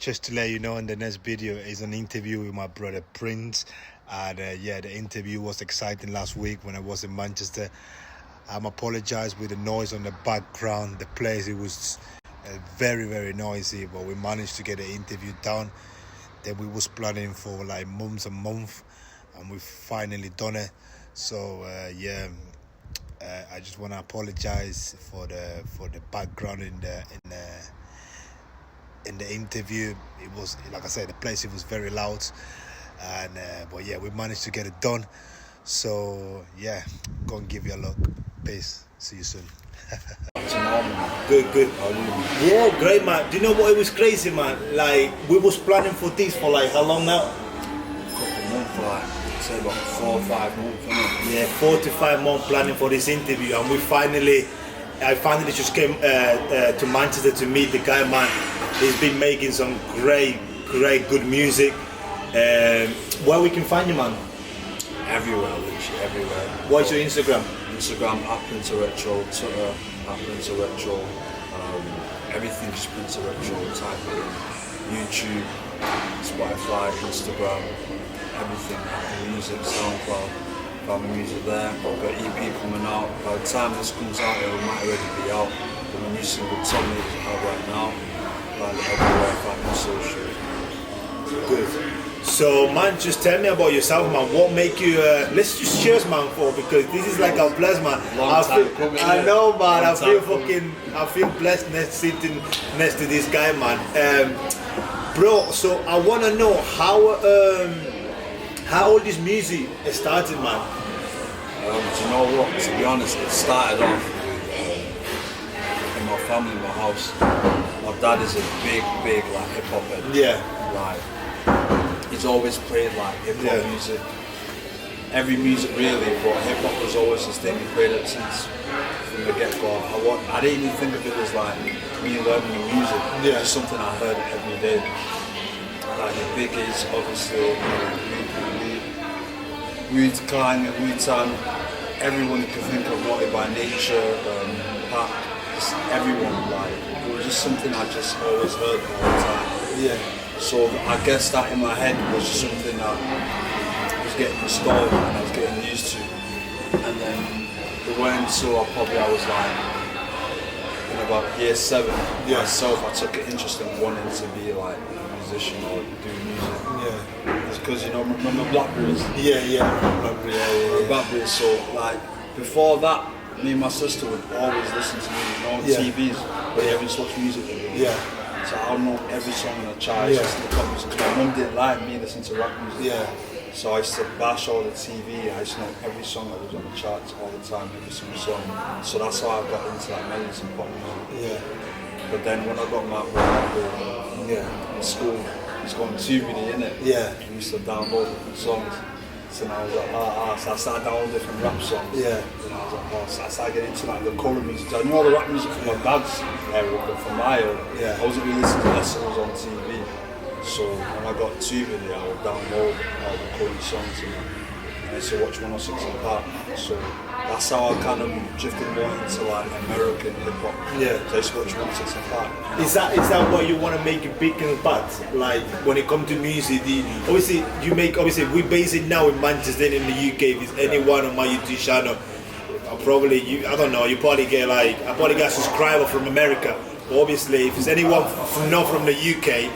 just to let you know, in the next video is an interview with my brother Prince. And yeah, the interview was exciting last week when I was in Manchester. Apologize with the noise on the background. The place, it was very, very noisy, but we managed to get the interview done. Then we was planning for like months and months, and we've finally done it. So yeah, I just want to apologize for the background in the interview. It was, like I said, the place, it was very loud, and but yeah, we managed to get it done. So yeah, go and give you a look. Peace. See you soon. Good. Yeah, great, man. Do you know what? It was crazy, man. Like, we was planning for this for like how long now? A couple months, like say about 4 or 5 months. Yeah, 4 to 5 months planning for this interview, and I finally just came to Manchester to meet the guy, man. He's been making some great, good music. Where we can find you, man? Everywhere, literally everywhere. What's your Instagram? Instagram @princeofretro, Twitter @princeofretro, everything just princeofretro. Type it in YouTube, Spotify, Instagram, everything. Apple Music, SoundCloud, found the music there. I've got EP coming out. By the time this comes out, it might already be out. But my new single Tommy is out right now. Like everywhere, find me social. Good. So, man, just tell me about yourself, man. What make you? Let's just cheers, man, for, because this is like a blessed, man. I know, man. I feel blessed sitting next to this guy, man. Bro, so I wanna know how all this music started, man. Do you know what? To be honest, it started off in my family, my house. My dad is a big like hip hop head. Yeah. Like, he's always played like hip hop music, every music really, but hip hop was always his thing. He played it since from the get go. I didn't even think of it as like me learning the music. Yeah. It's just something I heard every day. Like the biggies, obviously, Wu-Tang, everyone you can think of, Wanted by Nature, Pac, just everyone. Like, it was just something I just always heard all the time. Yeah. So I guess that in my head was just something that was getting installed and I was getting used to. And then it went until I was like, in about year 7, myself, I took an interest in wanting to be like a musician or do music. Yeah. It's because, you know, remember Blackberries? Yeah. Blackberries, so like, before that, me and my sister would always listen to music on TVs, but they haven't watched music with me. Yeah. So I know every song in the chart. Because my mum didn't like me listening to rap music. Yeah. So I used to bash all the TV. I used to know every song that was on the charts all the time, every single song. So that's how I got into like melodies and pop music. Yeah. But then when I got my in school, it's going too really in it. Yeah. I used to download different songs. So I was like, so I started downloading different rap songs. Yeah. And I was like, so I started getting into like the colour music. I knew all the rap music from my dad's era, but from my era, I wasn't really listening to less songs on TV. So when I got TV, I would download all the colour songs and I used to watch 106 in Park. So that's how I kind of drifted more into like American hip hop. Yeah. So I used to watch 106 in Park. Is that what you want to make it big and bad? Like when it comes to music, obviously we base it now in Manchester in the UK. If there's anyone on my YouTube channel, I probably get a subscriber from America. But obviously, if there's anyone not from the UK,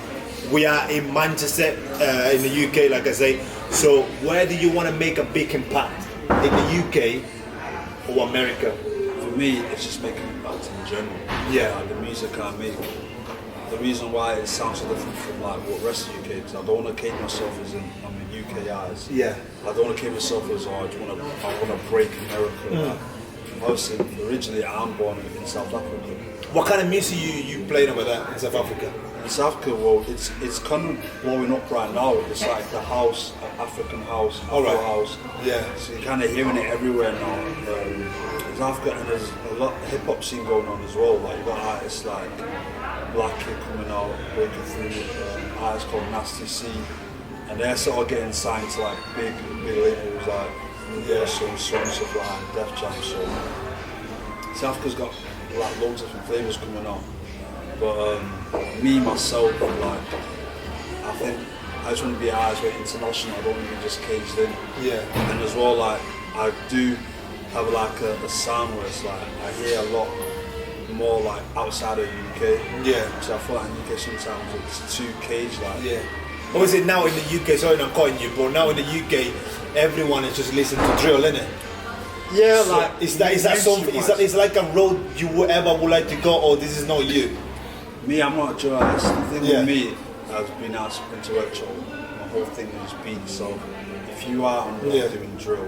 we are in Manchester, in the UK, like I say. So where do you want to make a big impact? In the UK or America? For me, it's just making an impact in general. Yeah. Like the music I make. The reason why it sounds so different from like what rest of the UK, because I don't want to keep myself as in the UK eyes. Yeah. I don't want to keep myself as I want to break America. Obviously, originally I'm born in South Africa. What kind of music you playing over there in South Africa? In South Africa, well, it's kind of blowing up right now. It's like the house, African house, Afro house. Yeah. So you're kind of hearing it everywhere now. In South Africa, and there's a lot of hip hop scene going on as well. Like you got artists like Black Kid coming out, breaking through. Artists called Nasty C, and they're sort of getting signed to like big labels like Universal and stuff like Def Jam. So South Africa's got like loads of different flavours coming out. But me myself, like think I just want to be eyes where international. I don't want to be just caged in. Yeah. And as well, like I do have like a sound where it's like I hear a lot more like outside of the UK. Yeah. So I feel like in the UK sometimes it's too caged. Like Yeah. Obviously now in the UK, sorry I'm cutting you, but now in the UK, everyone is just listening to drill, innit? yeah, So like is that something? Is like a road you would like to go, or this is not you? me, I'm not a drill artist. The thing Yeah. with me, I've been out to princeofretro. My whole thing is beat. So if you are on road doing drill,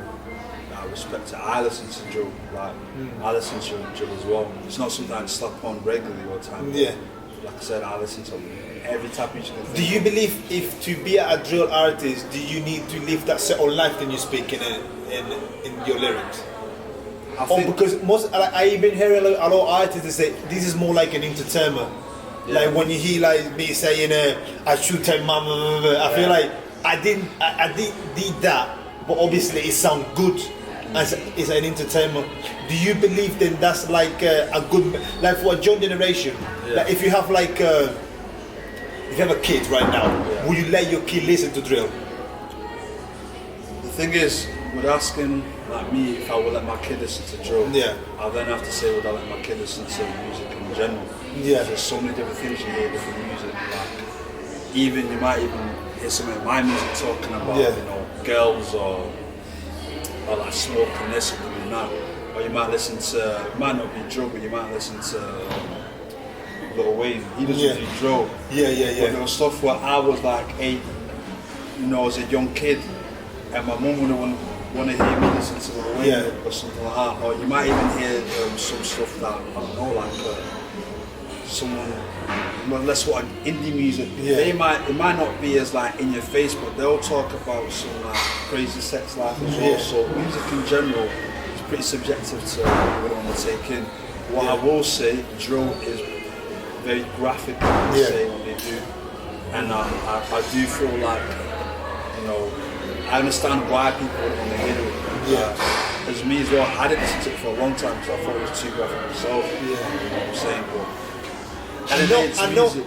I respect it. I listen to drill, like I listen to drill as well. It's not something I slap on regularly all the time. Yeah. Like I said, I listen to every type of music. Do you believe if to be a drill artist, do you need to live that certain life that you speak in your lyrics? I Or think because I even hear a lot of artists that say this is more like an entertainment. Yeah. Like when you hear like me saying, "I should tell mama," I feel like I did that, but obviously it sounds good as it's an entertainment. Do you believe then that's like a good, like for a young generation? Like if you have like if you have a kid right now, will you let your kid listen to drill? the thing is, with asking like me if I will let my kid listen to drill, I then have to say would I let my kid listen to music in general? Yeah. There's so many different things you hear, different music. Like even you might even hear some of my music talking about you know girls or like smoking this or doing that. Or you might listen to, it might not be drill, but you might listen to Lil Wayne. He doesn't do drill. Yeah. But there was stuff where I was like 8, you know, as a young kid, and my mum wouldn't want to hear me listen to Lil Wayne or something like that. Or you might even hear some stuff that, I don't know, like someone, let's what indie music. It might not be as like in your face, but they'll talk about some like crazy sex life as well. So music in general is pretty subjective to what you want to take in. What I will say, drill is very graphic in saying what they do, and I do feel like, you know, I understand why people would want to hear it. As me as well, I didn't listen to it for a long time because I thought it was too graphic myself. You know what I'm saying? But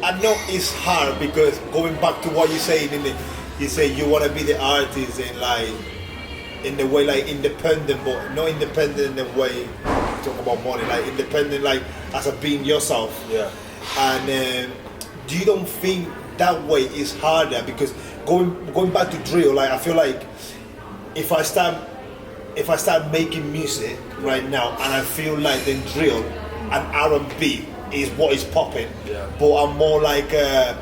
I know it's hard because going back to what you're saying, you say you want to be the artist and like in the way like independent, but not independent in the way you talk about money, like independent like as a being yourself. Yeah. And do you don't think that way is harder because going back to drill, like I feel like if I start making music right now and I feel like then drill and R&B is what is popping, but I'm more like I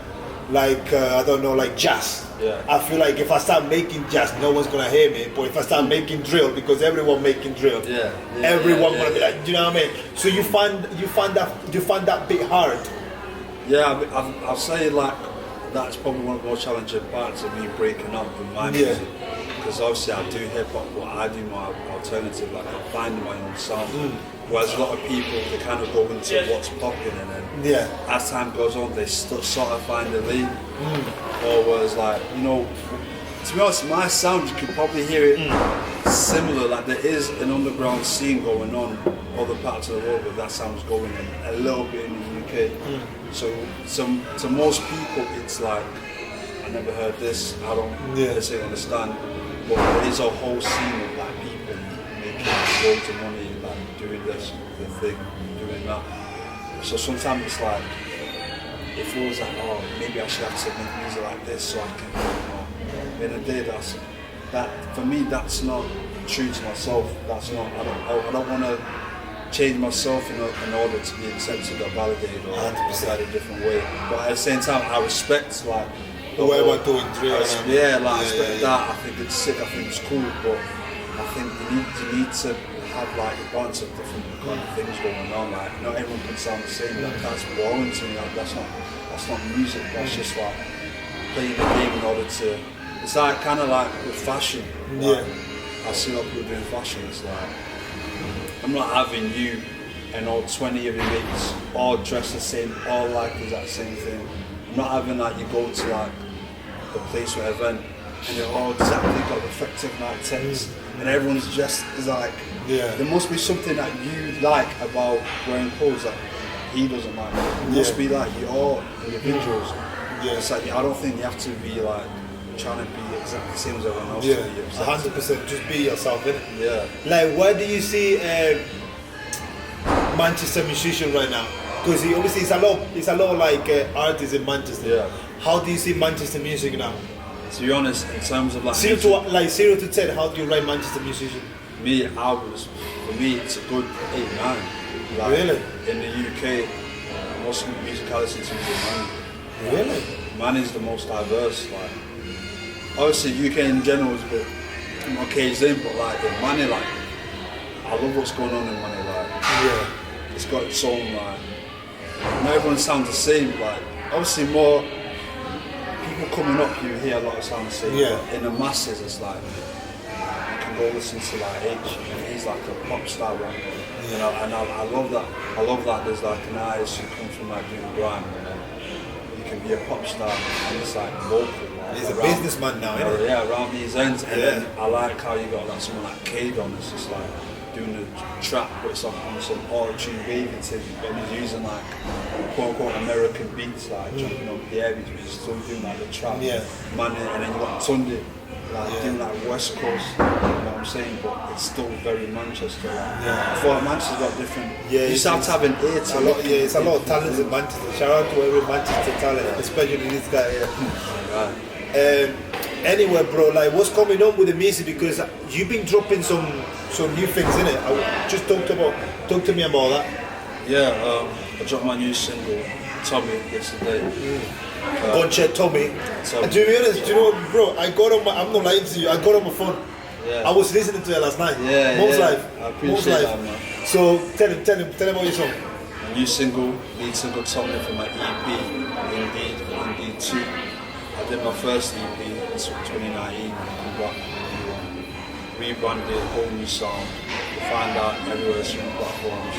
don't know, like jazz. I feel like if I start making jazz, no one's gonna hear me. But if I start making drill, because everyone making drill, everyone gonna be like, do you know what I mean? So you find that bit hard. Yeah, I'll say like that's probably one of the more challenging parts of me breaking up with my music. Because obviously I do hip hop, but I do my alternative, like I'm finding my own sound. Whereas a lot of people, they kind of go into what's popping, and then as time goes on, they sort of find the lead. Or whereas like, you know, to be honest, my sound, you can probably hear it similar, like there is an underground scene going on other parts of the world where that sound's going in, a little bit in the UK. So to most people, it's like, I never heard this, I don't necessarily understand. But there is a whole scene of like people making loads of money, like doing this, the thing, doing that. So sometimes it's like, it feels like, oh, maybe I should have to make music like this so I can, you know. In the day, that for me, that's not true to myself. That's not. I don't want to change myself in order to be accepted or validated or in a different way. But at the same time, I respect like. Whoever doing drill, I respect that. I think it's sick. I think it's cool, but I think you need to have like a bunch of different kind of things going on. Like not everyone can sound the same. Like, that's boring to me. Like, that's not music. That's just like playing the game in order to. It's like kind of like with fashion. Like, I see a lot of people doing fashion. It's like I'm not having you and all 20 of your mates all dressed the same, all like the exact same thing. I'm not having like you go to like a place or event and they're all exactly got reflective like text and everyone's dressed is like there must be something that you like about wearing clothes that he doesn't like. It must be like you're all individuals. Yeah. It's like, I don't think you have to be like trying to be exactly the same as everyone else. Yeah, to be accepted. 100%. Just be yourself, innit? Yeah. Like, where do you see Manchester musician right now? Because obviously it's a lot of like artists in Manchester. Yeah. How do you see Manchester music now? To be honest, in terms of like 0 to 10, how do you rate Manchester musician? me, for me, it's a good 8, 9. Like, Really? In the UK, most music I listen to is Man. Really? Man is the most diverse. Like, obviously, UK in general is a bit more caged in, but like in Money, like, I love what's going on in Money. Like, Yeah. it's got its own like. Not everyone sounds the same. Like, obviously, more people coming up, you hear a lot of sound the same. Yeah. But in the masses, it's like you can go listen to like H, and he's like a pop star rapper. You know, and I love that. I love that there's like an artist who comes from like doing grime, and then you can be a pop star, and it's like local. Like, He's a around- businessman now, isn't he? Yeah, around these ends. And Yeah. then I like how you got like someone like Cade on. It's just like doing the trap, but it's on some auto-tune waving thing, but he's using like quote-unquote American beats, like jumping on the air beats, but he's still doing like the trap. Yeah. Man, and then you got Tunde, like doing like West Coast, you know what I'm saying, but it's still very Manchester. Like. Yeah. I thought Manchester's got different. Yeah, you just have to have an ear to a lot. Yeah, it's a lot of talents in Manchester. Shout out to every Manchester talent, especially this guy here. Right. Anyway, bro, like what's coming on with the music? Because you've been dropping some new things, innit? Just talk to me about that. Yeah, I dropped my new single, Tommy, yesterday. Go and check Tommy. Tommy. And to be honest, do you know, bro, I'm not lying to you. I got on my phone. Yeah. I was listening to it last night. Yeah, Most yeah. live. I appreciate that, man. So tell him about your song. A new single, lead single Tommy from my EP, Indeed 2. I did my first EP in 2019, rebranded, whole new song, find out everywhere streaming platforms.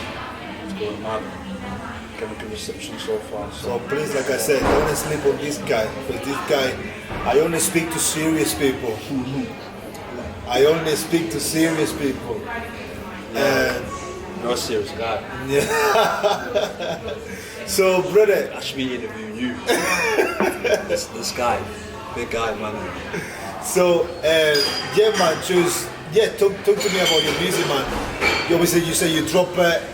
It's going mad. Getting a good reception so far. So please, like I said, don't sleep on this guy. Because this guy, I only speak to serious people. I only speak to serious people. You're a serious guy. Yeah. So, brother. I should be interviewing you. this guy, big guy, man. So, yeah, man, talk to me about your music, man. You obviously, you say you drop,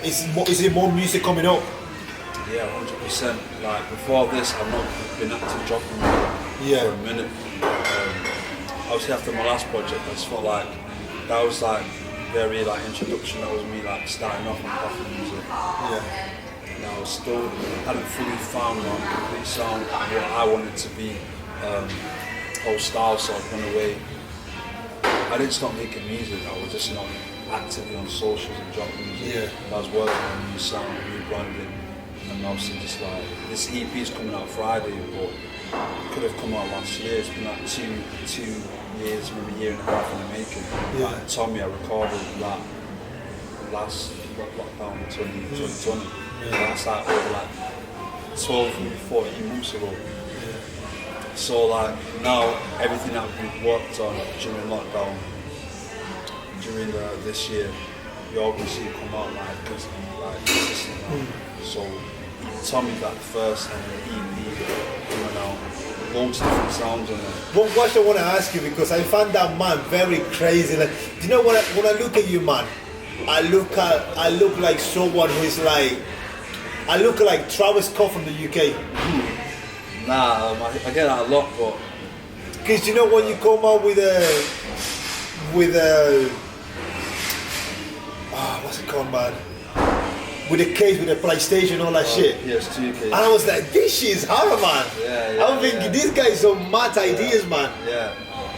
is it more music coming up? Yeah, 100%. Like, before this, I've not been active dropping for a minute. Obviously, after my last project, I just felt like that was like very like introduction. That was me like starting off on pop music. Yeah. And I was still hadn't fully found my complete sound and what I wanted to be. Whole style sort of went away. I didn't stop making music. I was just not actively on socials and dropping music. Yeah. I was working on a new sound, new branding, and obviously just like this EP is coming out Friday, but it could have come out last year. It's been like two years, maybe a year and a half in the making. Yeah. Like Tommy, I recorded that last lockdown in 2020. Yeah. That's like over like 12, 14 months ago. So like now everything that we've worked on during lockdown, during this year, you obviously come out like consistently. So Tommy's like the first and the EP coming out. Loads of different sounds on it. One question I want to ask you, because I found that man very crazy. Like, do you know when I look at you, man, I look like someone who's like, I look like Travis Scott from the UK. Nah, I get that a lot, but Because you know when you come out with a what's it called, man? With the case, with the PlayStation, all that shit. PS2 case. And I was like, this shit is horror, man. Yeah, I'm thinking, this guy is some mad ideas, man. Yeah.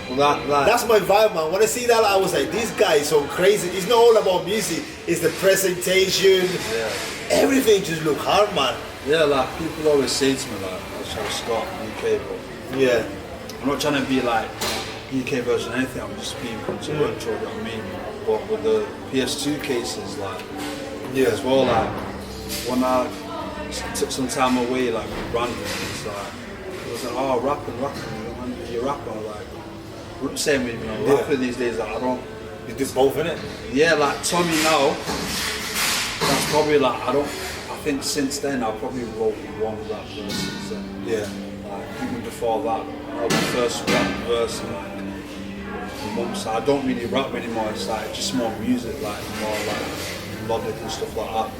Well, That's my vibe, man. When I see that, I was like, this guy is so crazy. It's not all about music. It's the presentation. Yeah. Everything just look hard, man. Yeah, like people always say to me like, I'm Travis Scott, UK, but Yeah. I'm not trying to be like UK version of anything. I'm just being princeofretro, you know what I mean? But with the PS2 cases, like as well, like when I took some time away, like with branding, it's like it was like, oh, rapping, you're rapping, like same with rapper these days. Like, I don't. You do both, innit? Yeah, like Tommy now. That's probably like I think since then I probably wrote one rap verse since then. Yeah. Like, even before that, I was the first rap verse in like months. I don't really rap anymore. It's like just more music, like more like logic and stuff like that.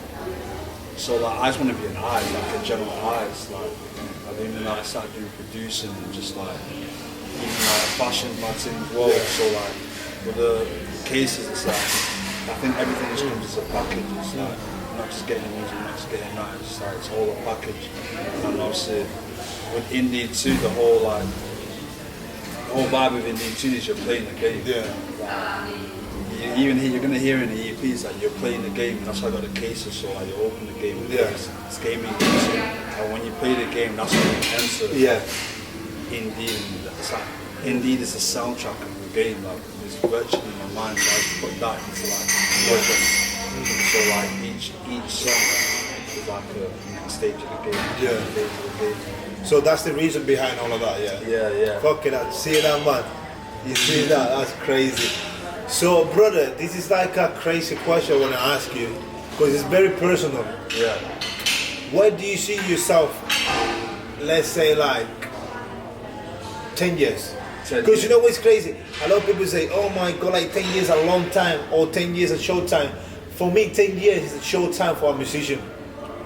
So like, I just want to be an artist, like a general artist. Like, even like I started doing producing and just like even like fashion magazine as well. So like with the cases, it's like I think everything just comes as a package. It's like not just getting music, not just getting that. It's like it's all a package. And obviously with indie too, the whole vibe of indie too is you're playing the game. Yeah. You're gonna hear in the EPs like you're playing the game. That's why I got the cases. So like you open the game. Yeah. It's gaming. And when you play the game, that's when you enter. Yeah. Indeed, it's like, indeed, it's a soundtrack of the game. Like it's virtually in my mind. So I just put that into like projects. So like each song is like a next stage of the game. Yeah. Stage of the game. So that's the reason behind all of that, yeah? Yeah. Fucking hell, see that, man? You see that? That's crazy. So, brother, this is like a crazy question I want to ask you, because it's very personal. Yeah. Where do you see yourself, let's say like 10 years? Because you know what's crazy? A lot of people say, oh my God, like 10 years a long time, or 10 years a short time. For me, 10 years is a short time for a musician.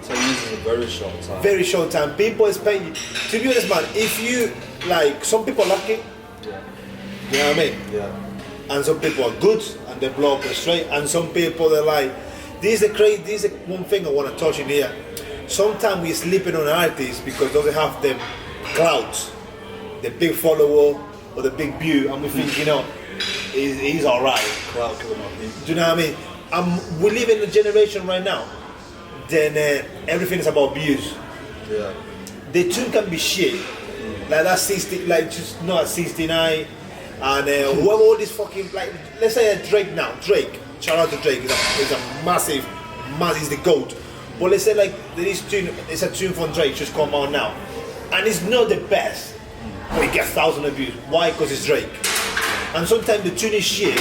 10 years is a very short time. Very short time. People expect you. To be honest, man, if you, like, some people are lucky. Yeah. You know what I mean? Yeah. And some people are good and they blow up straight. And some people, they're like, this is one thing I want to touch in here. Sometimes we're sleeping on artists because they have the clout, the big follower or the big view, and we think, you know, he's alright. Clout killing my people. Do you know what I mean? We live in a generation right now, then everything is about views. Yeah. The tune can be shit, like that 60, like just not 69, and whoever all this fucking, like, let's say Drake now. Drake, shout out to Drake, is a massive, he's the GOAT. But let's say like this tune, it's a tune from Drake just come out now, and it's not the best, but it gets thousands of views. Why? Because it's Drake. And sometimes the tune is shit,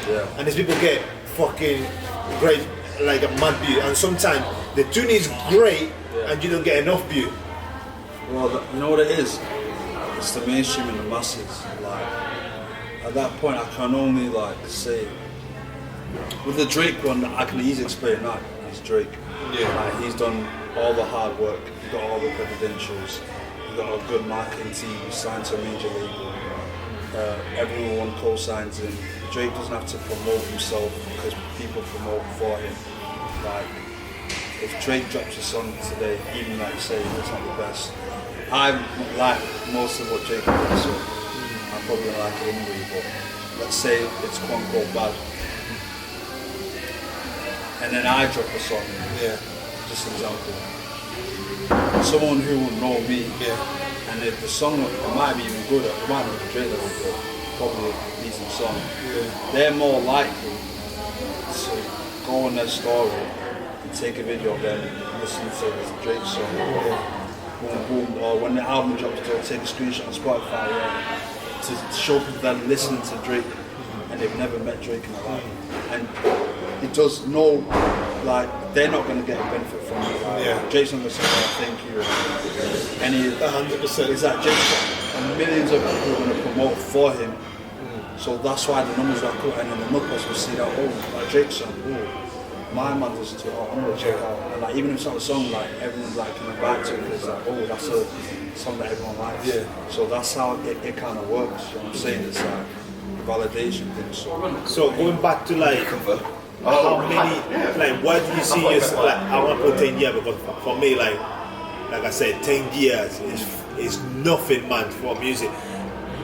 and these people get fucking great, like a mad view. And sometimes the tune is great, and you don't get enough view. Well, you know what it is? It's the mainstream and the masses. Like at that point, I can only like say with the Drake one, I can easily explain that he's Drake. Yeah. Like, he's done all the hard work. He's got all the credentials. He's got a good marketing team. He's signed to a major label. Everyone co-signs him. Drake doesn't have to promote himself because people promote for him. Like, if Drake drops a song today, even like say it's not the best, I like most of what Drake does, so I'm probably gonna like it anyway. But let's say it's quote unquote bad, and then I drop a song. Just an example. Someone who will know me, and if the song it might be even good, it might not be Drake level, but probably a decent song. They're more likely to go on their story and take a video of them listening to this Drake song. Boom, boom. Or when the album drops, they'll take a screenshot on Spotify to show people that are listening to Drake and they've never met Drake in their life. And it does no, like, they're not going to get a benefit from it. Like, Drake's not going to say, oh, thank you. Any 100%. Is that Drake's and millions of people are going to promote for him. So that's why the numbers are cool. And then the numbers will see that, oh, like Drake's song, oh, my man listens to it, oh, I'm going to check out. And like, even if it's not a song, like, everyone's like coming back to it because like, oh, that's a song that everyone likes. So that's how it kind of works. You know what I'm saying? It's like a validation thing. So going back to like, how many, like, why do you see yourself, like, I want to put 10 years because for me, like I said, 10 years is nothing, man, for music.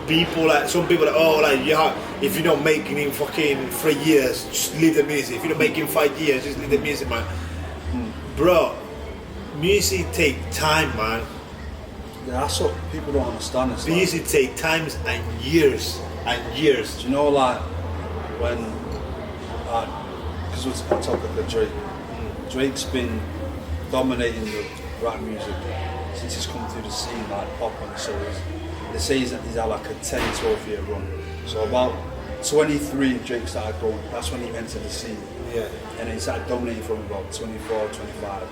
People, like, some people, like, oh, like, if you're not making in fucking 3 years, just leave the music. If you're not making 5 years, just leave the music, man. Bro, music take time, man. Yeah, that's what people don't understand. It's music take times and years and years. Do you know, like, when, because we're on topic of Drake, Drake's been dominating the rap music since he's come through the scene, like pop and so they say he's had like a 10-12 year run. So about 23 Drake started going, that's when he entered the scene. And then he started dominating from about 24, 25.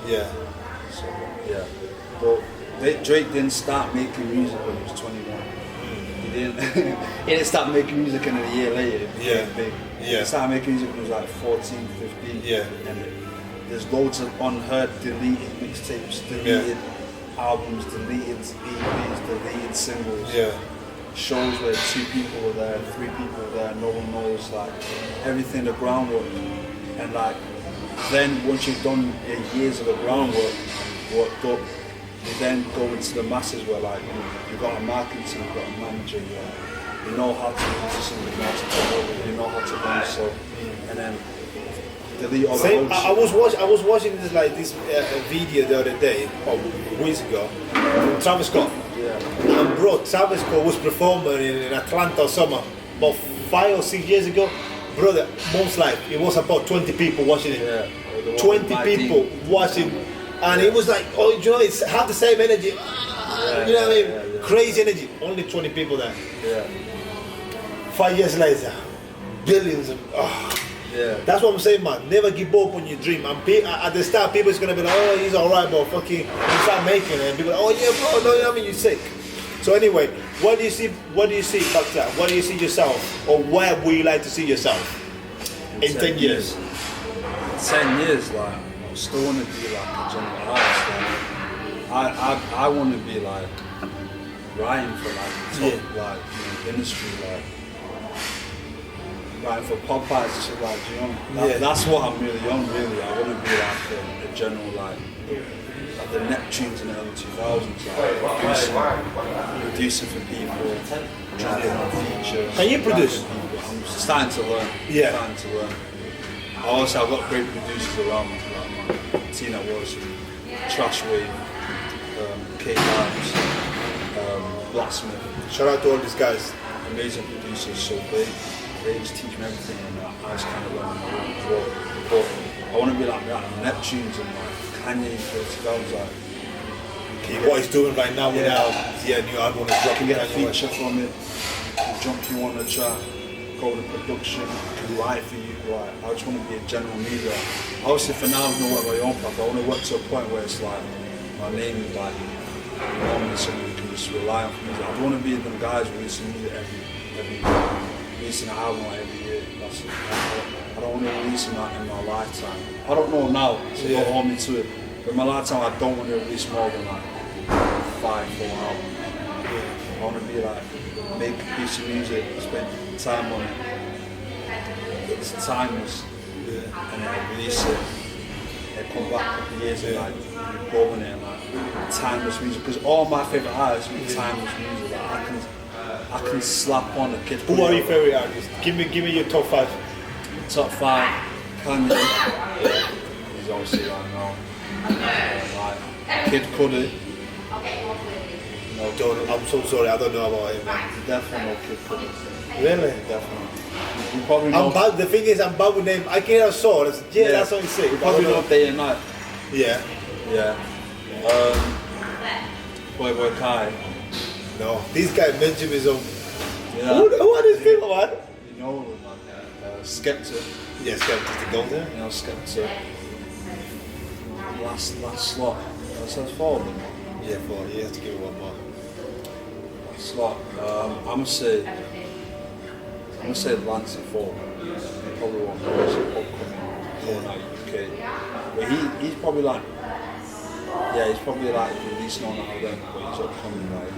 So, But Drake didn't start making music when he was 21. He didn't. He didn't start making music and then a year later it became big. He started making music when he was like 14, 15. And there's loads of unheard, deleted mixtapes, deleted albums, deleted EPs, deleted singles. Shows where 2 people were there, 3 people were there, no one knows like everything, the groundwork. And like then once you've done years of the groundwork, worked up, you then go into the masses where like you've got a marketing team, you've got a manager, you know how to use something, you know how to promote it, you know how to run so, and then delete all the old I was watching this video the other day, or weeks ago, from Travis Scott. And bro, Travis Scott was performing in Atlanta or summer, about 5 or 6 years ago. Brother, most like it was about 20 people watching it. 20 people watching, and it was like, oh, you know, it's had the same energy. You know what I mean? Crazy energy. Only 20 people there. 5 years later, billions of. That's what I'm saying, man. Never give up on your dream. And at the start, people is gonna be like, oh, he's alright, but fucking, you start making it, and people, oh yeah, bro, no, you know what I mean, you're sick. So anyway, what do you see back there? What do you see yourself, or where would you like to see yourself in 10 years? 10 years, like, I still want to be like a general artist. Like, I want to be like writing for like the top, like industry, like writing for pop artists, shit like, you know. That's what I'm really on, really. I want to be like a general, like the Neptunes in the early 2000s, like producing for people, jumping on features. Can you produce? I'm starting to learn. Starting to learn. Also, I've got great producers around me, like Tina Wilson, Trash Wave, Kate Adams, Blacksmith. Shout out to all these guys. Amazing producers, so they just teach me everything, and I just kind of learn on my own as well. But I want to be like Neptunes and like Kanye, like what he's doing right now with our new album is I dropping. can get a feature from it, jump you on the track, go to production, write for you. Like, I just want to be a general media. Obviously for now I'm not my own path. I want to work to a point where it's like my name is like someone you can just rely on for music. I don't want to be them guys releasing music every releasing an album like every year. I don't want to release that in my lifetime. I don't know now, so don't hold me to it. But in my lifetime, I don't want to release more than like 5, 4 albums. I want to be like, make a piece of music, spend time on it. It's timeless, and then I release it. And come back a couple of years and like growing it and like timeless music. Because all my favorite artists make timeless music. Like, I can slap on a kid. Who are your favorite artists? Give me your top 5. Top 5, Kanye. He's obviously like now. Like Kid Cudi. No, I'm so sorry, I don't know about him. Definitely no Kid Cudi. Really? Definitely. You probably know. I'm bad. The thing is, I'm bad with names. I can't have saw. That's what you say. You probably know Day and Night. Yeah. Boy Kai. No, these guys mention me some. Who are these people, man? You know them, man. Skepta. Yeah, Skepta's the gold there. You know Skepta. Last slot. That's 4 of them. Yeah, 4. You have to give it one more. Last slot. I'm gonna say Lancey 4. Probably one of those upcoming coming out of UK. But he's probably like. Yeah, he's probably like releasing on that then, but he's upcoming, like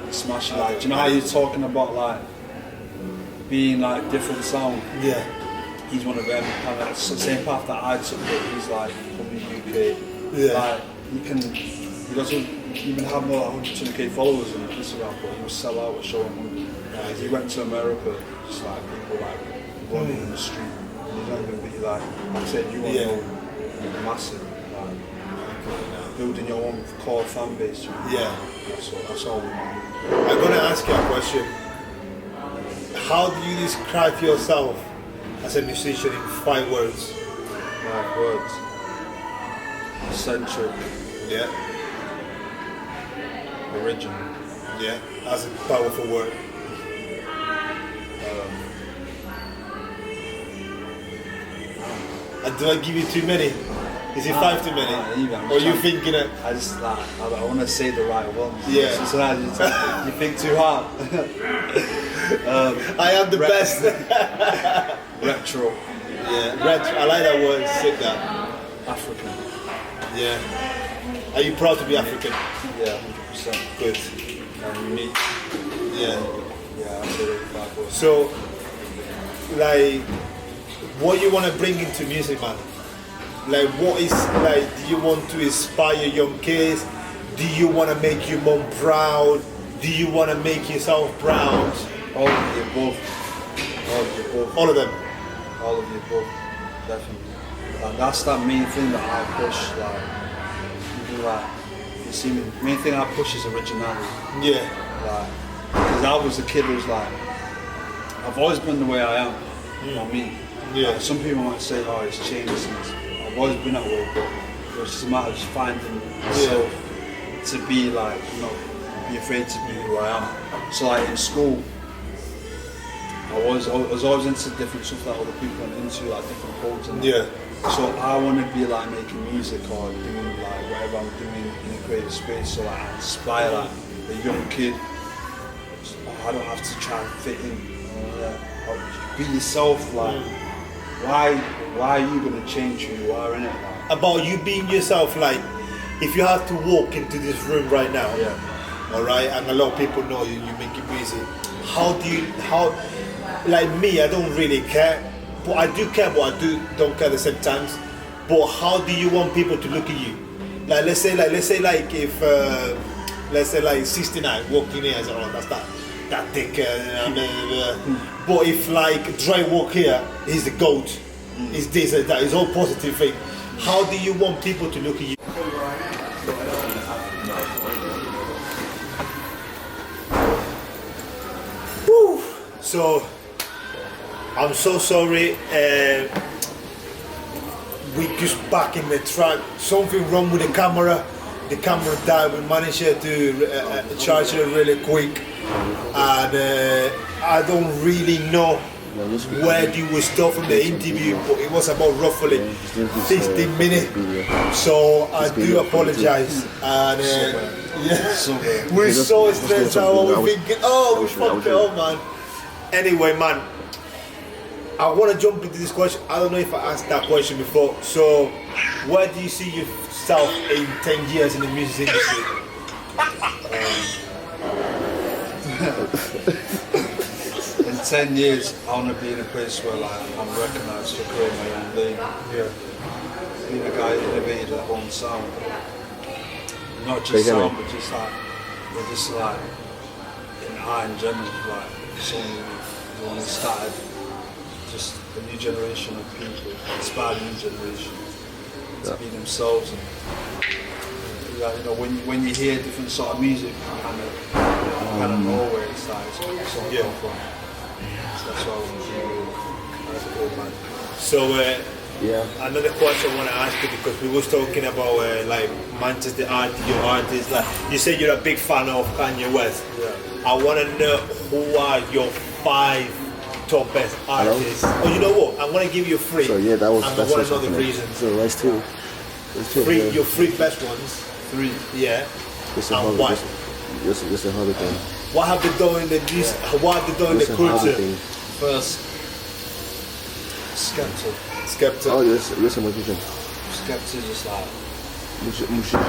he's smashing. Like, do you know how you're talking about like being like different sound? Yeah. He's one of them. Kind of the same path that I took, but he's like from the UK. Yeah. Like he doesn't even have more than 120k followers on Instagram, but he will sell out a show in London. Like, he went to America, just like people like running in the street. And he's not gonna be like I said, you want to know massive. Building your own core fan base. Yeah. That's all we want. I'm gonna ask you a question. How do you describe yourself as a musician in 5 words? 5 words. Eccentric. Yeah. Original. Yeah. That's a powerful word. And do I give you too many? Is it 5 too many? Or you thinking it? I just like, I want to say the right ones. Yeah. So sometimes you think too hard. I am the best. Retro. Yeah, retro. I like that word. Sick that. African. Yeah. Are you proud to be African? Yeah, 100%. Good. Unique. Yeah. Yeah, absolutely. So, like, what you want to bring into music, man? Like, what is, like, do you want to inspire young kids? Do you want to make your mom proud? Do you want to make yourself proud? All of the above. All of the above. All of them? All of the above, definitely. And that's that main thing that I push, like, even like, you see me, main thing I push is originality. Yeah. Like, because I was a kid who was like, I've always been the way I am, you know what I mean? Yeah. Like, some people might say, oh, it's changed since, I've always been that way, but it was just a matter of just finding myself to be like, you know, be afraid to be who I am. So like in school, I was always into different stuff that other people went into, like different codes and that. Yeah. So I want to be like making music or doing like whatever I'm doing in a creative space, so like I inspire like a young kid. So, I don't have to try and fit in. Or be yourself. Like why are you gonna change who you are, innit? Like, About you being yourself, like, if you have to walk into this room right now, all right, and a lot of people know you making music. Like me, I don't really care, but I do care, but I don't care at the same times. But how do you want people to look at you? Like, let's say if let's say like 69 walking here, I say, oh, that's that dick. But if like Dre walk here, he's the GOAT. He's this and that. It's all positive thing. How do you want people to look at you? Woo. So I'm so sorry. We just back in the track. Something wrong with the camera. The camera died. We managed to charge it really quick, and I don't really know where you were start from the interview, but it was about roughly 15 minutes. So I do apologize. And we're so stressed out. We're thinking, oh, we fucked it up, man. Anyway, man, I want to jump into this question. I don't know if I asked that question before. So, where do you see yourself in 10 years in the music industry? in 10 years, I want to be in a place where like I'm recognised for creating my own lane. Yeah. Being a guy who innovated their own sound. Not just sound, but just like in art in general, like someone who started just a new generation of people, inspired a new generation to be themselves. And you know, when you hear different sort of music, you kind of know where it's like it's come from. So that's what I want to do. That's cool, man. So another question I want to ask you, because we was talking about like Manchester artists, your artists. Like you said, you're a big fan of Kanye West. Yeah. I want to know who are your 5 top best artists. Hello? Oh, you know what? I'm going to give you 3. So yeah, that's I want to know the reasons. So that's 2. Your 3 best ones. 3. Yeah. It's a and hobby. why? It's a hobby thing. What have they done in the music? What have they done in the culture? First, Skepta. Oh, yes, a musician. Skepta just like Musician. I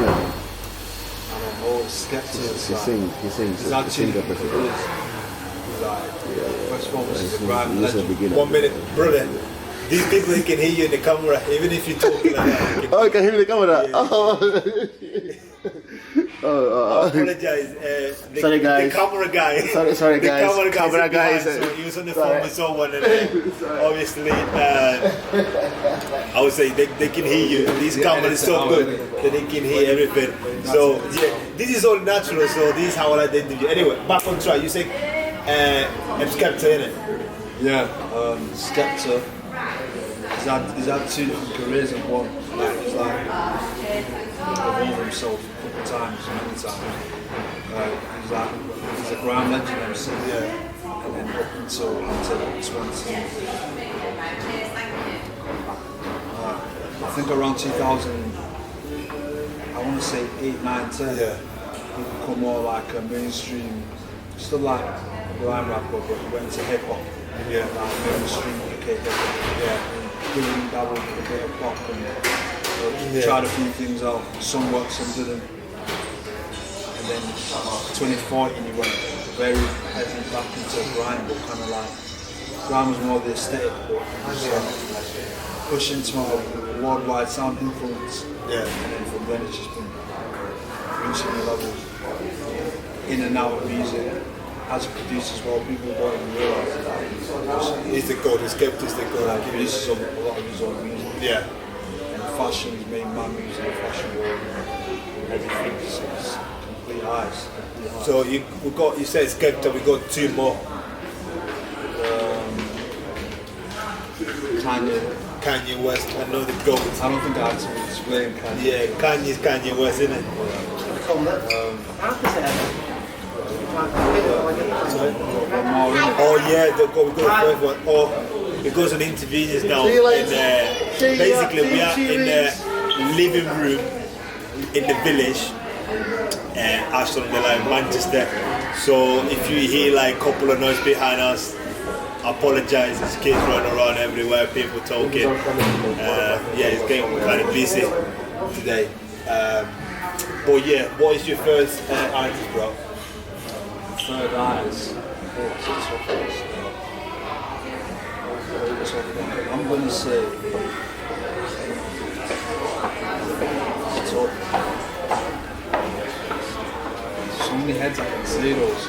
don't know. Skepta is like He sings. He's actually He's like first one was a grand legend. 1 minute, brother. These people, they can hear you in the camera, even if you talk like that. Oh, you can hear me in the camera. Yeah. I apologize. Sorry, guys. The camera guy. Sorry, guys. The camera guy. Guys. So he was on the phone with someone, and obviously, I would say they can hear you. This camera is so good that they can hear everything. So yeah, this is all natural. So this is how I like the interview. Anyway, back on track. You say Skepta, innit? Yeah, Skepta. He's had 2 different careers in one. Like he's like evolved himself a couple of times, many times. He's a grand legend MC. Yeah. And then up until 20. I think around 2000, I want to say 8, 9, 10. Yeah. He become more like a mainstream, still like a grime rapper, but he went into hip hop. Yeah. Like mainstream UK hip hop. Yeah. Doing dabble with a bit of pop and tried a few things out. Some worked, some didn't. And then 2014 he went very heavy back into grime, but kind of like grime was more the aesthetic, but push into a worldwide sound influence. Yeah. And then from then it's just been reaching the levels in and out of music. As a producer as well, people don't even realise that. He's the god, the skeptic's the god. Like, he produces a lot of his own music. Yeah. And fashion, he's made my music in the fashion world. Everything is complete highs. So you said Skepta, we got 2 more. Kanye West, another goat. I don't think I had to explain Kanye. Yeah, Kanye's Kanye West, isn't it? Oh yeah, we got the first one. Oh, it goes on interviews now. Basically, we are in the living room in the village, Ashton the line, Manchester. So if you hear like a couple of noise behind us, I apologize. There's kids running around everywhere, people talking. Yeah, it's getting kind of busy today. But yeah, what is your first artist, bro? Third artist. I'm gonna say so many heads I can say those.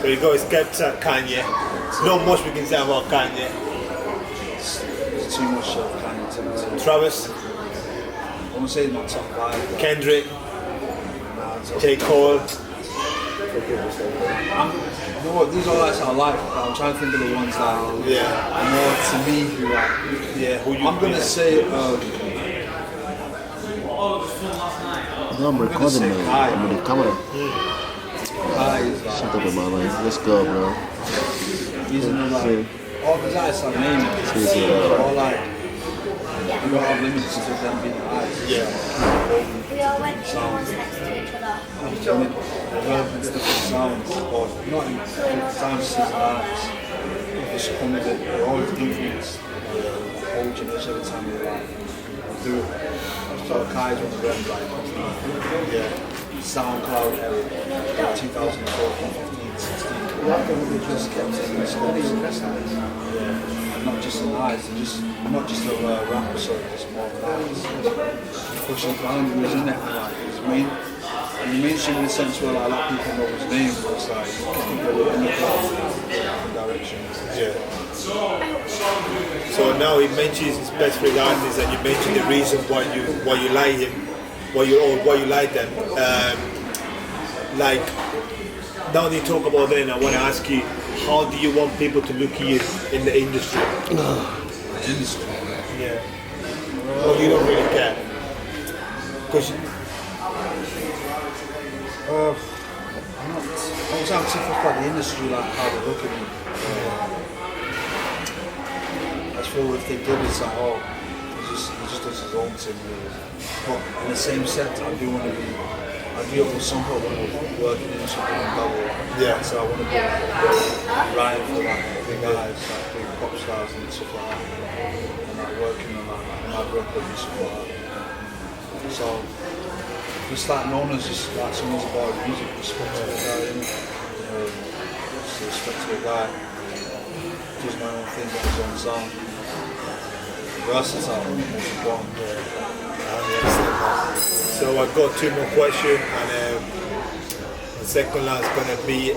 So you go Skepta, Kanye. Not much we can say about Kanye. There's too much of Kanye to me. Travis, I won't say my top 5. But Kendrick, nah, J. Cole. you know what, these are artists I like, but I'm trying to think of the ones that are more to me who like, Who you I'm gonna say No, I'm recording, man. I'm in the camera. Kai is Shut like, up in my life. Let's go, bro. he's in the like, all these artists I'm naming, all like, you don't have limits to them being artists. Yeah. We all went in ones next to each other. Developing different sounds, but not in different sounds as artists. It's just come with it, they're always influenced the whole generation every time they like do it. So Kai's one of them, like, SoundCloud era, 2014, 15, 16. They just kept taking the steps and steps. And not just an artist, not just a rapper, sorry, just more of an artist. Pushing around, he was in there, like, he was and the mainstream in the sense where like, a lot of people know his name, but it's like, people go in different directions. Yeah. So now he mentions his best friend artists, and you mentioned the reason why you like him, why you like them. Like now they talk about that, and I want to ask you, how do you want people to look at you in the industry? Industry. Yeah. Well, you don't really care. Because I'm not too fussed about the industry, like how they look at me. I just feel if they did, it's like, oh, he just does his own thing. Really. But in the same sense, I do want to be, I do at some point want to work in the industry and double. Yeah. So I want to be writing for like big guys, like big pop stars and stuff like that. And like working on like my record and stuff like that. So just like known as just like someone's about music, respect to the guy, you know? Just respect to the guy. Does my own thing, got his own sound. Versatile, most important. So I've got 2 more questions, and the second one is gonna be,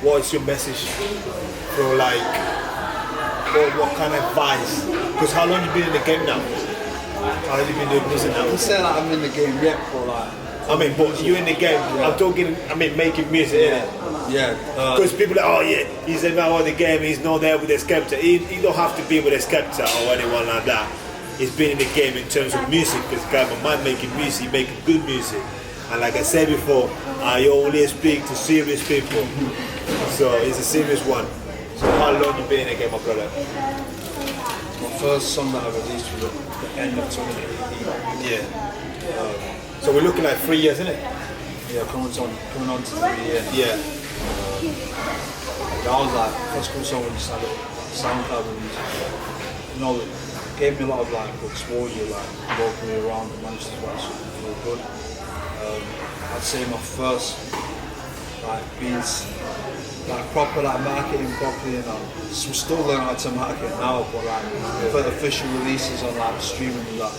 what is your message for like, what kind of advice? Because how long you been in the game now? How long you been doing music now? I'm saying like I'm in the game yet, but like. I mean, but you in the game. Yeah. I'm talking. I mean, making music. Yeah. Yeah. Because people are, oh yeah, he's now on the game. He's not there with the Skepta. He don't have to be with the Skepta or anyone like that. He's been in the game in terms of music. Because guy, my man making music, making good music. And like I said before, I only speak to serious people. So he's a serious one. So how long you been in the game, my brother? My first song that I released was at the end of 2018. Yeah. So we're looking like 3 years, isn't it? Yeah, coming on to 3 years. Yeah. That was like first cool song we just had a SoundCloud release. You know, it gave me a lot of like exposure, like locally around Manchester, which was really good. I'd say my first like being like proper like marketing properly, you know. So we're still learning how to market now, but like for the official releases on like streaming, that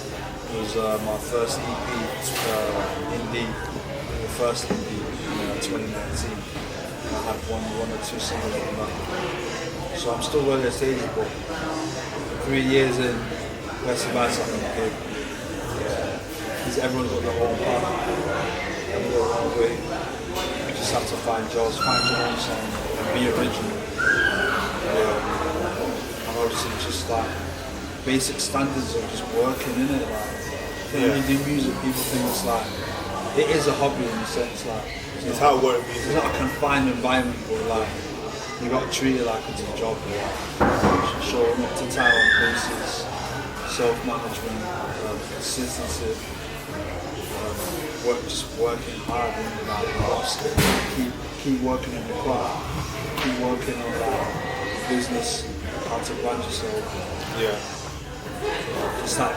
was my first EP, indie, the first indie in 2019. I had one or two singles on that. So I'm still early stages, but 3 years in, let's buy something big. Because everyone's got their own path, everyone's got their own way. You just have to find your own song and be original. And obviously just like basic standards of just working in it. Like, when you do music, people think it's like, it is a hobby in the sense like, It's how it works. it's not a confined environment, but like you got to treat it like it's a job. Like, showing up to time on basis, self-management, consistency, just working hard and like, keep working on the craft, keep working on like business, how to brand yourself. Yeah. It's like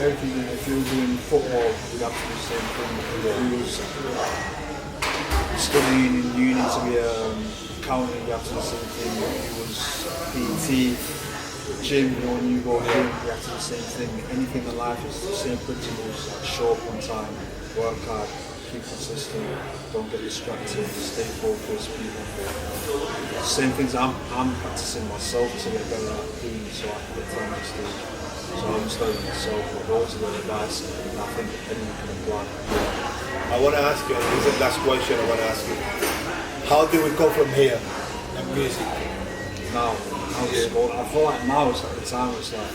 everything. If you were doing football, you'd have to do the same thing. If you was studying in uni to be accountant, you have to do the same thing. If you was PT, gym, when you go gym, you have to do the same thing. Anything in life is the same principles. Like show up on time, work hard, keep consistent, don't get distracted, stay focused. Same things I'm practicing myself to get better at doing, so I can get to the next stage. So I'm studying myself, but those are the advice and I think anyone can apply. I want to ask you, and this is the last question I want to ask you. How do we go from here in music? Now I feel like now it's like the time it's like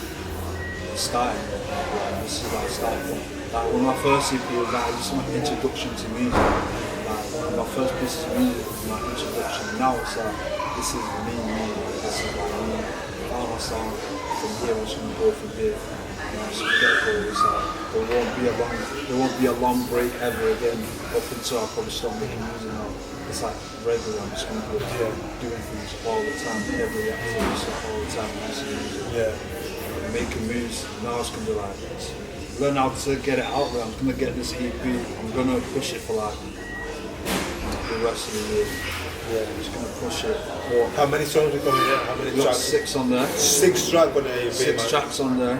starting. Like, this is like starting. Like when my first EP was like just my introduction to music. Like my first piece of music was my introduction. Now it's like this is me. This is like me. Found my song. From here I'm just gonna go from here. So it's like there won't be a long break ever again up until I probably stop making music now. It's like regular, I'm just gonna be like, doing things all the time, every activity stuff all the time, music. Making moves. Now it's gonna be like learn how to get it out there. I'm gonna get this EP, I'm gonna push it for like the rest of the year. I'm just gonna push it. How many songs are coming there? How many We've got tracks? 6 on there. 6 tracks on the EP, 6 man. tracks on there.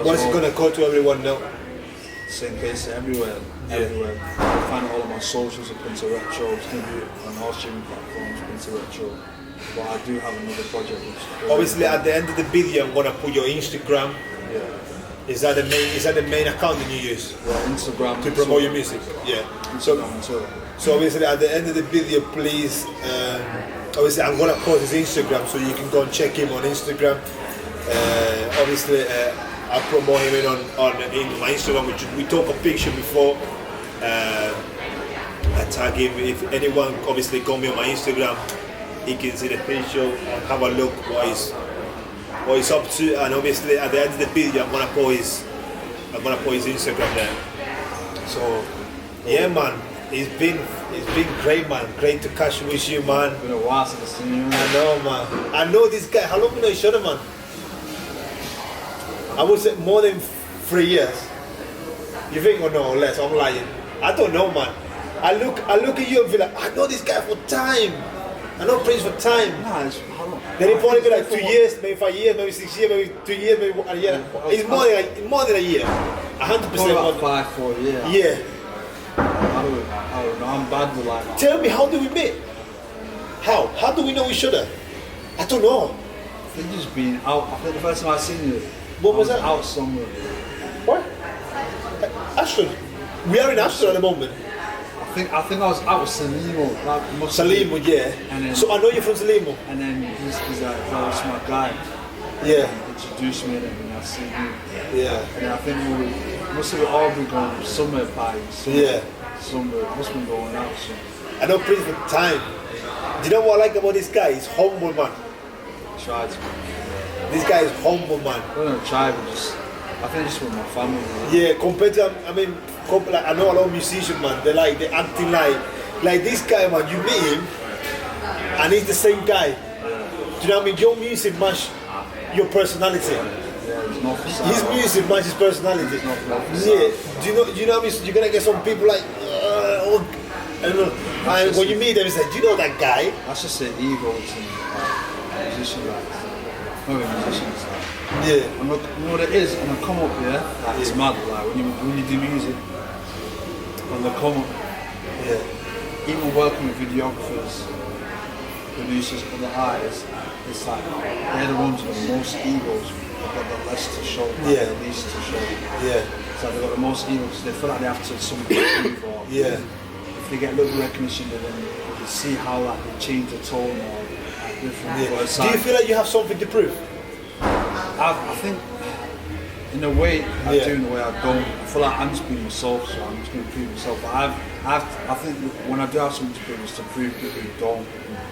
What's it gonna go to everyone now? Same place everywhere. Everywhere. You find all of my socials at Prince of Retro. It's gonna be on all streaming platforms, Prince of Retro. But I do have another project which Obviously, at the end of the video, I'm gonna put your Instagram. Is that the main account that you use Instagram to promote your music? Yeah. Instagram and Twitter. So obviously, at the end of the video, please. Obviously, I'm gonna post his Instagram, so you can go and check him on Instagram. Obviously, I promote him in my Instagram, which we took a picture before. I tag him. If anyone obviously go me on my Instagram, he can see the picture and have a look what he's up to. And obviously, at the end of the video, I'm gonna put his Instagram there. So yeah, man, it's been great, man. Great to catch with you, man. It's been a while since I've seen you. I know, man. I know this guy. How long we know each other, man? I would say more than 3 years. You think or no, or less? I'm lying. I don't know, man. I look at you and feel like, I know this guy for time. I know Prince for time. Nah, it's how long? Then it probably be like 2 years, maybe 5 years, maybe 6 years, maybe 2 years, maybe a year. It's more than a year. 100% Probably more. about 5, 4 years. Yeah. I don't know. I'm bad with like. Tell me, how do we meet? How? How do we know each other? I don't know. I think just being out. I think the first time I seen you. What was I that? Out somewhere. What? Ashford. We are in Ashford at the moment. I think I was out with Salimo. Like, Salimo, yeah. And then, So I know you're from Salimo. And then he's like, oh, that's my guy. Yeah. He introduced me and I seen you. Yeah. And then I think we must have all been going somewhere parties. Yeah. Somewhere. Must have been going out somewhere. I know Prince for time. Do you know what I like about this guy? He's humble, man. Tried to. This guy is humble, man. I'm gonna try, but I think just with my family. Yeah, compared to, I mean, like, I know a lot of musicians, man. They're acting like this guy, man. You meet him, and he's the same guy. Do you know what I mean? Your music match your personality. His music matches personality. Yeah. Do you know what I mean? You're gonna get some people like, I don't know. And when you meet them, it's like, do you know that guy? That's just the ego to musicians, musicians. Yeah. And look, you know what it is? And they come up, yeah? Like, it's mad, like, when you do music, and they come up, yeah. even working with videographers, producers, other artists, it's like, they're the ones with the most egos, they've got the less to show, yeah. the least to show. Yeah. It's like they've got the most egos, they feel like they have to something to prove, or yeah. if they get a little recognition, then you can see how like they change the tone or like, different. Yeah. Words. Do you feel like you have something to prove? I think, in a way, I yeah. do, in a way I don't. I feel like I'm just being myself, so I'm just going to prove myself. But I think when I do have something to prove, it's to prove people who don't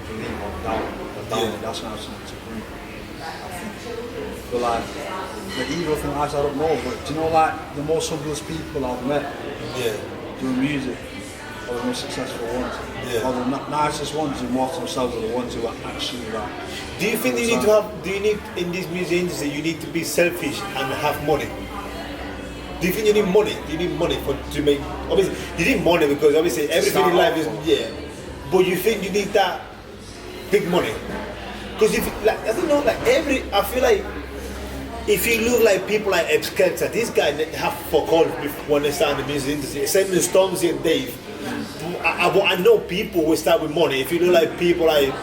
believe or doubt. Yeah. That's when I have something to prove, I think. But like, the ego thing, I don't know. But do you know, like, the most humblest people I've met doing music are the most successful ones. Yeah. Or the nicest ones who more to themselves are the ones who are actually like. Do you think you need in this music industry, you need to be selfish and have money? Do you think you need money? Do you need money to make, obviously, you need money because obviously everything in life is, but you think you need that big money? Because if, like, I don't know, like I feel like, if you look like people like Skepta, this guy have fuck all when they start in the music industry. Same with Stormzy and Dave. I know people will start with money. If you look like people like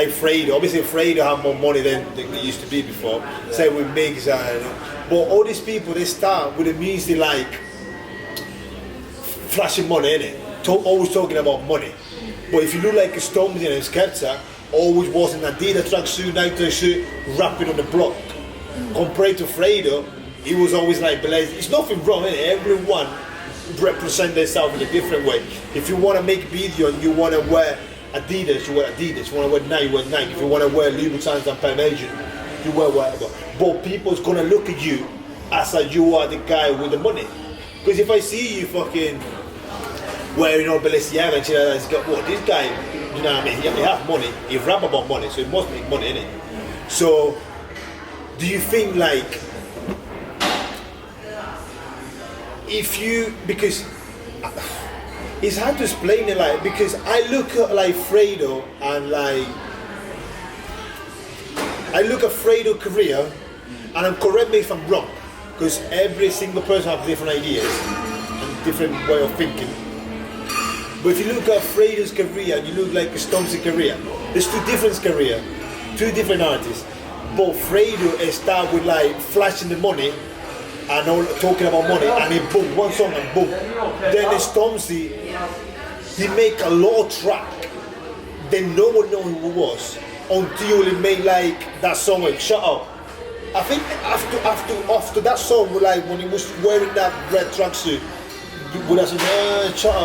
Fredo, obviously Fredo have more money than they used to be before. Yeah. Same with Migs but all these people, they start with the music like flashing money, innit? Always talking about money. But if you look like Stormzy and Skepta, always was in Adidas tracksuit, Nike suit, rapping on the block. Compared to Fredo, he was always like blazing. It's nothing wrong, innit? Everyone represent themselves in a different way. If you want to make video and you want to wear Adidas, you wear Adidas. If you want to wear Nike, you wear Nike. If you want to wear Louboutins and Parmesan, you wear whatever. But people's gonna look at you as like you are the guy with the money. Because if I see you fucking wearing all Balenciaga and shit like that, it's got what? This guy, you know what I mean? He have money. He rap about money, so he must make money, innit? So, do you think like, if you, because it's hard to explain it, like, because I look at like Fredo and like, I look at Fredo's career, and I'm correct me if I'm wrong, because every single person has different ideas and different way of thinking. But if you look at Fredo's career and you look like Stormzy's career, there's two different careers, two different artists. But Fredo start with like flashing the money and all talking about money, and then boom, one song and boom. Then Stormzy, he make a lot of track, then no one know who he was until he made like that song like Shut Up. I think after that song, like when he was wearing that red tracksuit, with that song, shut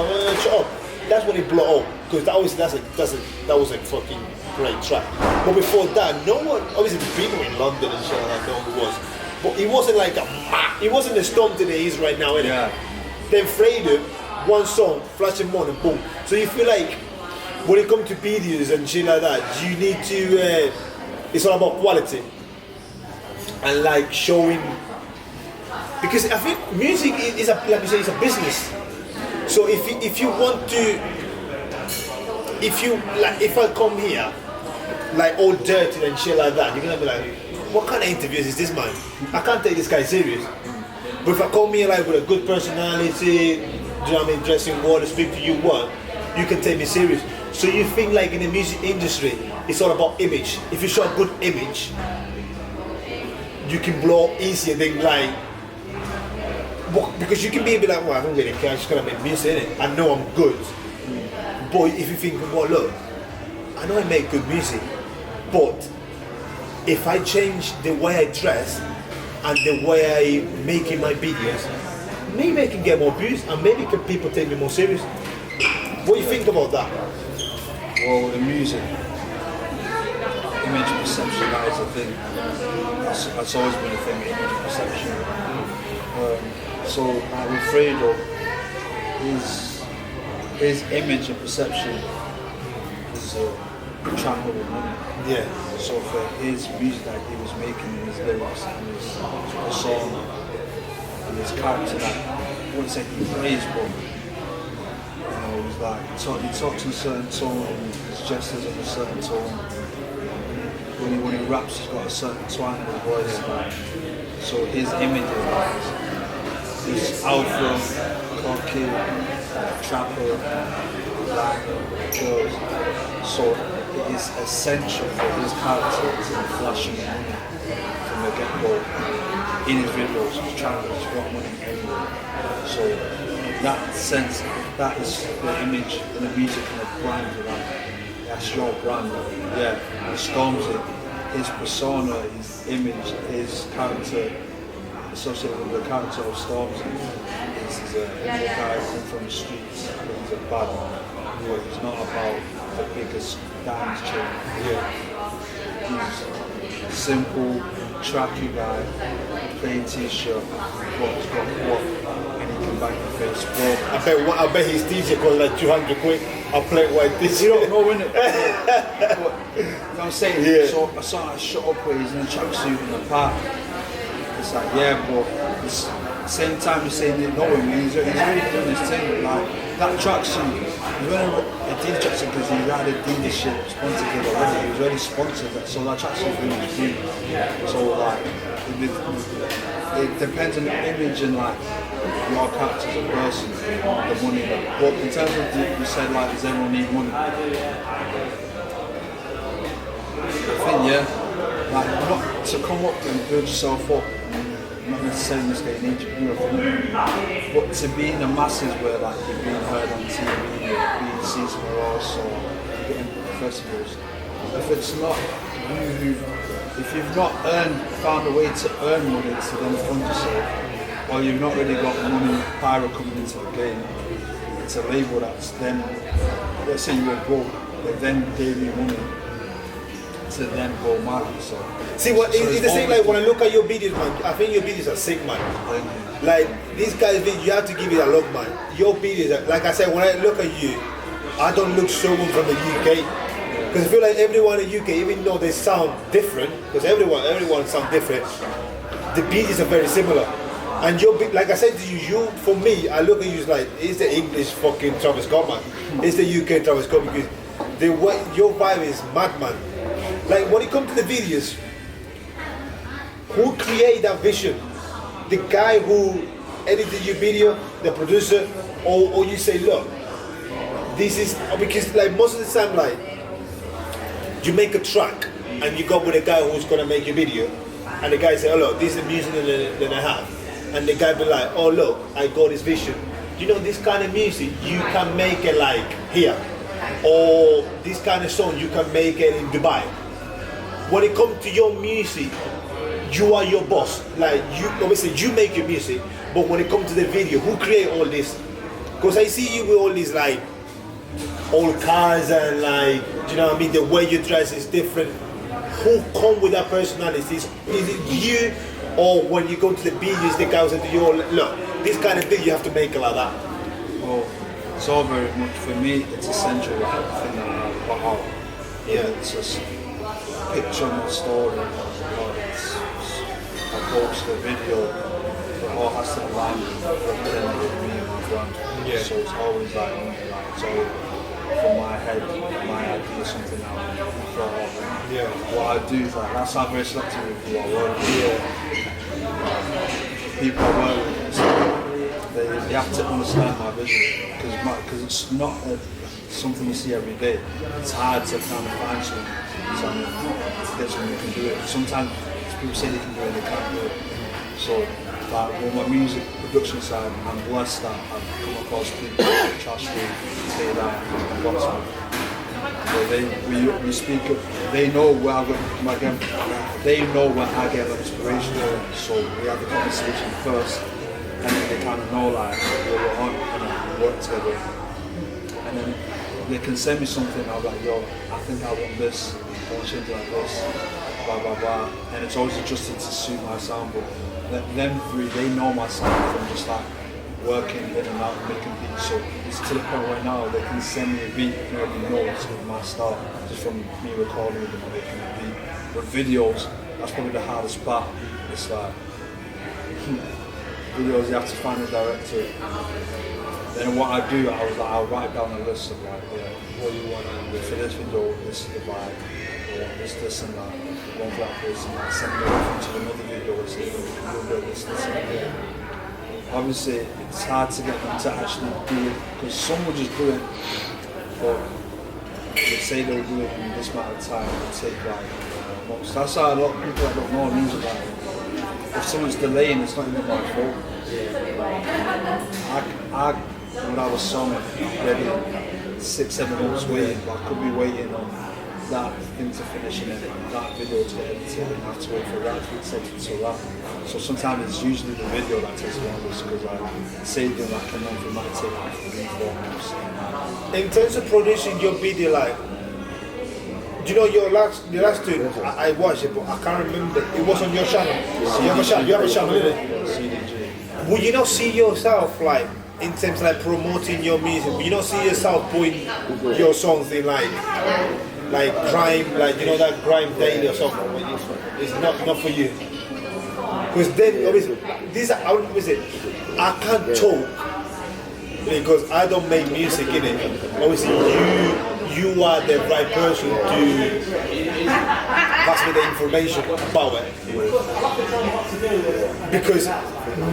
up, that's when he blew up, because that was a fucking great track. But before that, no one, obviously the people in London and shit like that know who he was. But he wasn't like he wasn't the Stormzy that he is right now, innit? Yeah. Then Fredo, one song, flashing money, boom. So you feel like, when it comes to videos and shit like that, you need to, it's all about quality. And like showing, because I think music is like you say, it's a business. So if you want to, if I come here, like all dirty and shit like that, you're gonna be like, what kind of interviews is this, man? I can't take this guy serious. But if I come here like with a good personality, do you know what I mean, dressing well, speak to you well, you can take me serious. So you think like in the music industry, it's all about image. If you show a good image, you can blow up easier than like, because you can be a bit like, well, I don't really care, I'm just gonna make music, innit? I know I'm good. But if you think, well, look, I know I make good music, but if I change the way I dress and the way I make in my videos, maybe I can get more views and maybe people take me more serious. What do you think about that? Well, the music, image perception, that is a thing. That's always been a thing, image perception. So with Fredo, his image and perception is a trapper with money. Yeah. So for his music that he was making, his lyrics and his song and his character that I wouldn't say he plays, but it was like he talks in a certain tone and his gestures in a certain tone. When he raps, he's got a certain twang in his voice. So his image is like this alpha, cocky, trapper, black, girls. So it is essential for his character to be flashing money from the get-go in his videos. He's trying to got money anyway. So in that sense, that is the image and the music and the brand of that. That's your brand. Yeah, Stormzy, his persona, his image, his character, associated with the character of Stormzy, is a guy from the streets. He's a bad man. But he's not about the biggest dance chain. He's a simple, tracky guy, plain t-shirt, but he's got what, and he can bang the face. Well, I bet his DJ cost like 200 quid. I'll play white this. you don't know, innit? But, you know what I'm saying? Yeah. So I saw a shut up where he's in a tracksuit in the park. It's like, yeah, but it's same time he's saying it knowing me, he's really doing his thing. Like that tracksuit, he's wearing a Adidas tracksuit because he had a Adidas shit sponsored it already. He was already sponsored, so that tracksuit really was free. So like, it depends on the image and like your character as a person, the money. But in terms of you said like, does everyone need money? I think like not to come up and build yourself up. Not necessarily in this day and age, but to be in the masses where like you're being heard on TV, being seen somewhere else, or getting festivals. If it's not if you've not found a way to earn money to then fund yourself, or you've not really got money, pyro coming into the game, it's a label that's then, let's say you're broke, but then gave you money to then go market. So see what it's the same like when I look at your videos, man. I think your videos are sick, man. Like these guys, you have to give it a look, man. Your videos, like I said, when I look at you, I don't look someone from the UK, because I feel like everyone in the UK, even though they sound different, because everyone sounds different, the videos are very similar. And you're like I said to you, for me, I look at you as like, it's the English fucking Travis Scott, man. It's the UK Travis Scott, because your vibe is madman. Like when it comes to the videos, who created that vision? The guy who edited your video, the producer, or you say, look, this is, because like most of the time, like you make a track and you go with a guy who's gonna make your video, and the guy say, oh look, this is the music that I have, and the guy be like, oh look, I got this vision. You know, this kind of music you can make it like here, or this kind of song you can make it in Dubai. When it comes to your music, you are your boss. Like you, obviously, you make your music, but when it comes to the video, who create all this? Because I see you with all these like old cars and like, you know what I mean? The way you dress is different. Who come with that personality? Is it you, or when you go to the videos, the guys say to you, look, this kind of thing you have to make it like that? Well, it's all very much for me. It's essential. I think about art. Yeah, it's just picture my story, I post a video, it all has to align with me and my brand. Yeah. So it's always like, it's all from my head, my idea, something out. Yeah. What I do is like, that's how I'm very selective with who I work with. Yeah. People I work with, they have to understand my vision, because it's not something you see every day. It's hard to kind of find someone who can do it. Sometimes people say they can do it, they can't do it. So, like, on my music production side, I'm blessed that I've come across people like Josh Lee, Tay Down, and Boxman. So we speak up, they know where I get my inspiration from. So we have the conversation first, and then they kind of know like what we're on, and we work together. And then they can send me something, I'll be like, yo, I think I want this, I want you to do like this, blah blah blah, and it's always adjusted to suit my sound, but them three, they know my sound from just like working in and out, making beats, so it's to the point where now they can send me a beat and already know it's my style, just from me recording with them and making a beat. But videos, that's probably the hardest part. It's like, videos, you have to find a director. Then what I do, I'll write down a list of like, yeah, what you want to do for this video, this is the vibe, I want this and that, I want that this and that, send me a reference to another video, it's a little bit this and that. Obviously, it's hard to get them to actually do it, because some will just do it, but they say they'll do it in this amount of time, it'll take like months. That's how a lot of people that don't know music about it. If someone's delaying, it's not even my fault. I would have a song ready 6-7 months waiting, but I could be waiting on that thing to finish and then that video to get edited and I have to wait for that to be accepted to that. So sometimes it's usually the video that takes longer because I say them like a month, it might take like 3-4 months. In terms of producing your video, like, do you know the last two? I watched it, but I can't remember. It was on your channel. You have a channel, innit? CDG. Would you not see yourself like in terms of like promoting your music? Would you not see yourself putting your songs in like grime, like you know that grime daily or something? It's not for you. Because then obviously these are obviously I can't talk because I don't make music in it. Obviously you are the right person to pass me the information about it. Because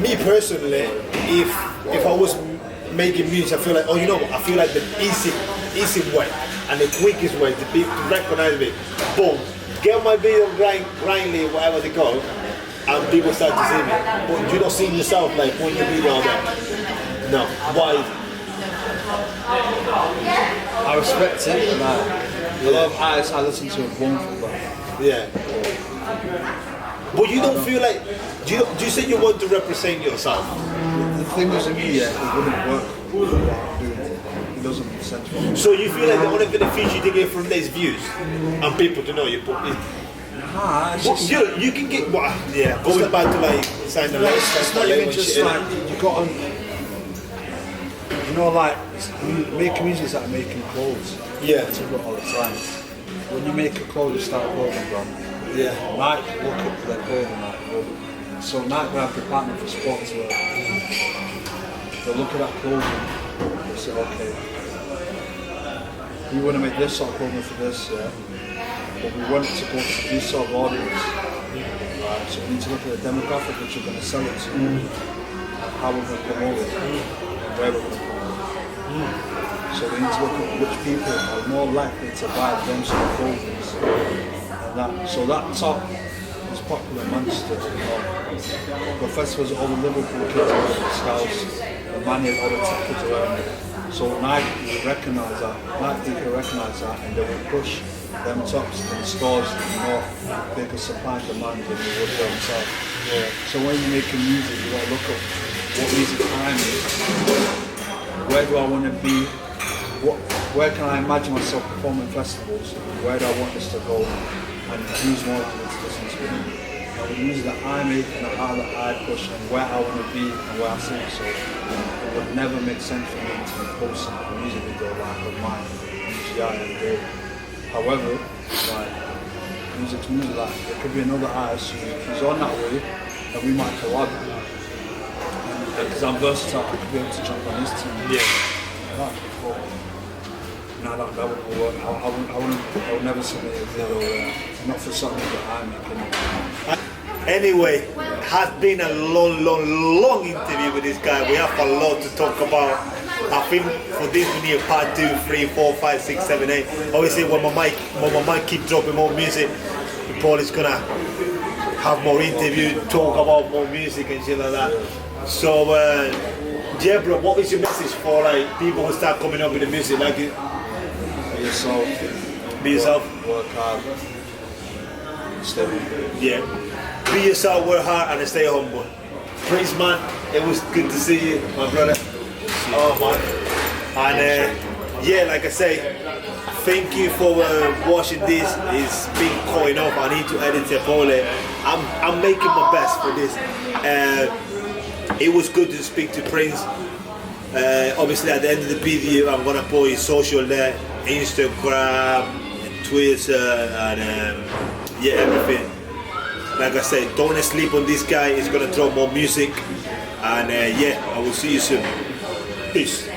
me personally, if I was making music, I feel like, oh, you know what? I feel like the easy way and the quickest way to recognize me. Boom, get my video grindly, whatever they call, and people start to see me. But you don't see yourself like putting your video out there. No, why? I respect it, a lot of artists I listen to are born for that. Yeah. But you don't feel like, do you say you want to represent yourself? The thing is with me, it wouldn't work with what I'm doing. It doesn't make sense for me. So you feel like the only benefit you get from these views and people to know you put it. Nah, it's just, You can get, going back to like sign the list. it's not even just like, you got to, you know, like, making music is like making clothes. Yeah. I talk about all the time. When you make a clothes, you start a clothing brand. Yeah. Nike look at their clothing like, so Nike will have department for sportswear. They'll look at that clothing, they say, okay, we want to make this sort of clothing for this, yeah, but we want it to go to this sort of audience. Right? So we need to look at the demographic which we're going to sell it to, and how we're going to promote it, and where we're going to promote it. So we need to look at which people are more likely to buy them sort of clothing. So that top is popular in Manchester. The festivals, all the Liverpool kids are wearing the Scouts, the Man U, all the tech kids are wearing it. So Nike will recognise that, and they will push them tops in the stores more bigger supply and demand than they would for themselves. Yeah. So when you're making music, you got to look up what music time is. Where do I want to be? Where can I imagine myself performing festivals? Where do I want this to go? And who's more likely to listen to me? And the music that I make and the art that I push and where I want to be and where I sing. So it would never make sense for me to post a music video like of mine, every day. However, like music's music, like there could be another artist who's on that way and we might collab. Because I'm versatile, I could be able to jump on his team. Yeah. No, that wouldn't work. I would never submit a video not for something that I'm making. Anyway, has been a long interview with this guy. We have a lot to talk about. I think for this we need part 2, 3, 4, 5, 6, 7, 8. Obviously when my mic keep dropping more music, Paul is gonna have more interview, talk about more music and shit like that. So yeah, bro, what is your message for like people who start coming up with the music? Like, be yourself. Be yourself. Work hard. Stay humble. Yeah. Be yourself, work hard, and stay humble. Prince, man, it was good to see you, my brother. Oh man. And yeah, like I say, thank you for watching this. It's been cutting off. I need to edit it properly. I'm making my best for this. It was good to speak to Prince. Obviously, at the end of the video, I'm gonna put his social there, Instagram, Twitter, and yeah, everything. Like I said, don't sleep on this guy. He's gonna drop more music, and yeah, I will see you soon. Peace.